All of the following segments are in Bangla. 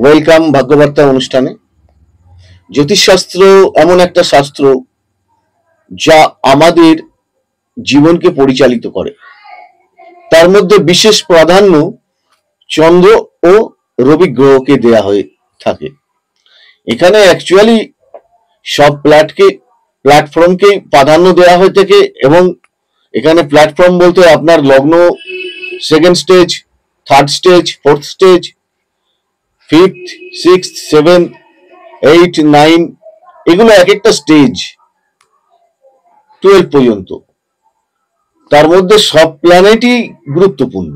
ওয়েলকাম ভাগ্যবার্তা অনুষ্ঠানে। জ্যোতিষশাস্ত্র এমন একটা শাস্ত্র যা আমাদের জীবনকে পরিচালিত করে। তার মধ্যে বিশেষ প্রাধান্য চন্দ্র ও রবি গ্রহকে দেয়া হয়ে থাকে। এখানে অ্যাকচুয়ালি সব প্ল্যাটফর্মকে প্রাধান্য দেওয়া হয়ে থাকে, এবং এখানে প্ল্যাটফর্ম বলতে আপনার লগ্ন, second stage, third stage, fourth stage, fifth, six, seventh, 8, 9, এগুলো এক একটা স্টেজ 12 পর্যন্ত। তার মধ্যে সব প্ল্যানেটই গুরুত্বপূর্ণ।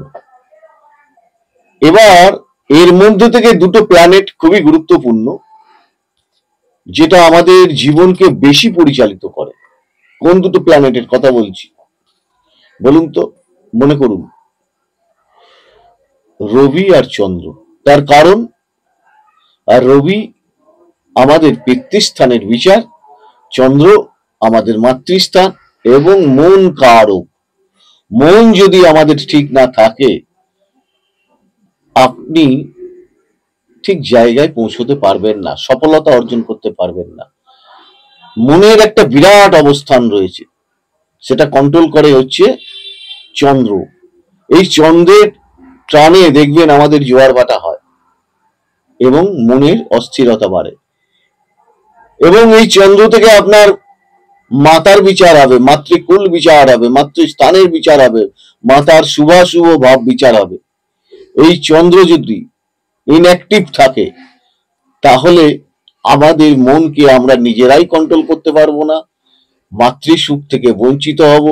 এবার এর মধ্যে থেকে দুটো প্ল্যানেট খুবই গুরুত্বপূর্ণ, যেটা আমাদের জীবনকে বেশি পরিচালিত করে। কোন দুটো প্ল্যানেটের কথা বলছি বলুন তো? মনে করুন, রবি আর চন্দ্র। তার কারণ, আর রবি আমাদের পিতৃস্থানের বিচার, চন্দ্র আমাদের মাতৃস্থান এবং মন কারক। মন যদি আমাদের ঠিক না থাকে, আপনি ঠিক জায়গায় পৌঁছতে পারবেন না, সফলতা অর্জন করতে পারবেন না। মনের একটা বিরাট অবস্থান রয়েছে, সেটা কন্ট্রোল করে হচ্ছে চন্দ্র। এই চন্দ্রের টানে দেখবেন আমাদের জোয়ার ভাটা হয় এবং মনের অস্থিরতা বাড়ে। এবং এই চন্দ্র থেকে আপনার মাতার বিচার হবে, মাতৃকুল বিচার হবে, মাতৃস্থানের বিচার হবে, মাতার শুভাশুভ ভাব বিচার হবে। এই চন্দ্র যদি ইনঅ্যাক্টিভ থাকে, তাহলে আমাদের মনকে আমরা নিজেরাই কন্ট্রোল করতে পারবো না, মাতৃসুখ থেকে বঞ্চিত হব,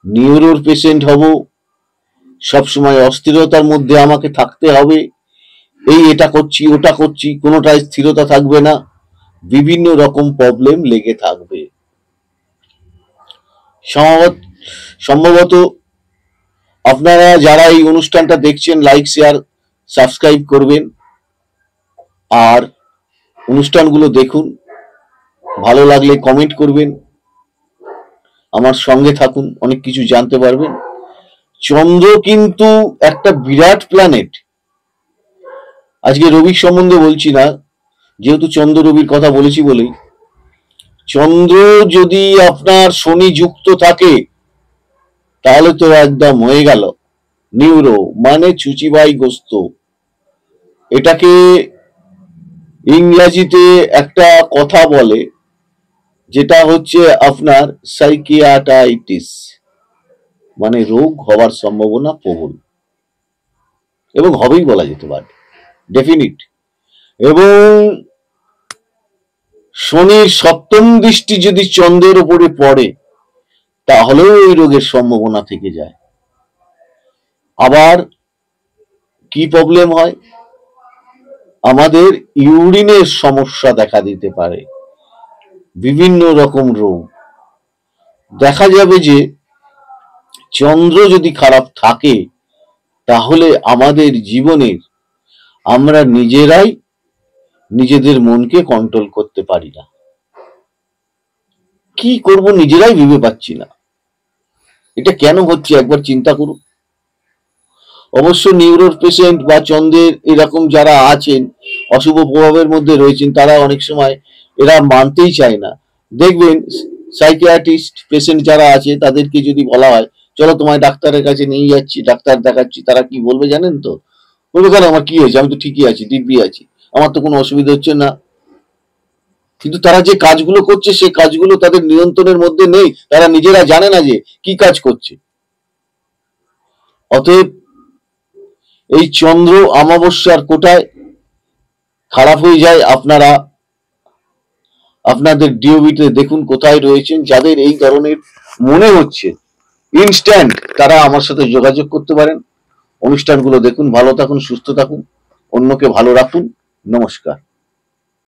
নিউরোর পেশেন্ট হব, সবসময় অস্থিরতার মধ্যে আমাকে থাকতে হবে। এটা করছি, ওটা করছি, কোনোটায় স্থিরতা থাকবে না, বিভিন্ন রকম প্রবলেম লেগে থাকবে। সম্ভবত আপনারা যারা এই অনুষ্ঠানটা দেখছেন, লাইক, শেয়ার, সাবস্ক্রাইব করবেন, আর অনুষ্ঠানগুলো দেখুন। ভালো লাগলে কমেন্ট করবেন, আমার সঙ্গে থাকুন, অনেক কিছু জানতে পারবেন। চন্দ্র কিন্তু একটা বিরাট প্ল্যানেট। আজকে রবির সম্বন্ধে বলছি না, যেহেতু চন্দ্র রবির কথা বলেছি বলেই। চন্দ্র যদি আপনার শনি যুক্ত থাকে, তাহলে তো একদম হয়ে গেল নিউরো, মানে চুচিবাই গ্রস্ত। এটাকে ইংরেজিতে একটা কথা বলে, যেটা হচ্ছে আপনার সাইকিয়াটাইটিস, মানে রোগ হওয়ার সম্ভাবনা প্রবল, এবং হবেই বলা যেতে পারে, ডেফিনিট। এবং শনির সপ্তম দৃষ্টি যদি চন্দ্রের উপরে পড়ে, তাহলেও এই রোগের সম্ভাবনা থেকে যায়। আবার কি প্রবলেম হয়? আমাদের ইউরিনের সমস্যা দেখা দিতে পারে, বিভিন্ন রকম রোগ দেখা যাবে। যে চন্দ্র যদি খারাপ থাকে, তাহলে আমাদের জীবনের আমরা নিজেরাই নিজেদের মনকে কন্ট্রোল করতে পারি না। কি করব নিজেরাই ভেবে পাচ্ছি না। এটা কেন হচ্ছে একবার চিন্তা করুন। অবশ্য নিউরোর পেশেন্ট বা চন্দ্রের এরকম যারা আছেন, অশুভ প্রভাবের মধ্যে রয়েছেন, তারা অনেক সময় এরা মানতেই চায় না। দেখবেন সাইকিয়াট্রিস্ট পেশেন্ট যারা আছে, তাদেরকে যদি বলা হয় চলো তোমায় ডাক্তারের কাছে নিয়ে যাচ্ছি, ডাক্তার দেখাচ্ছি, তারা কি বলবে জানেন তো? বলবে কেন, আমার কি হয়েছে, আমি তো ঠিকই আছি, দিব্যি আছি, আমার তো কোনো অসুবিধা হচ্ছে না। কিন্তু তারা যে কাজগুলো করছে, সেই কাজগুলো তাদের নিয়ন্ত্রণের মধ্যে নেই, তারা নিজেরা জানে না যে কি কাজ করছে। অতএব এই চন্দ্র অমাবস্যার কোটায় খারাপ হয়ে যায়। আপনারা আপনাদের ডিওবিতে দেখুন কোথায় রয়েছেন। যাদের এই ধরনের মনে হচ্ছে ইনস্ট্যান্ট, তারা আমার সাথে যোগাযোগ করতে পারেন। অনুষ্ঠানগুলো দেখুন, ভালো থাকুন, সুস্থ থাকুন, অন্যকে ভালো রাখুন। নমস্কার।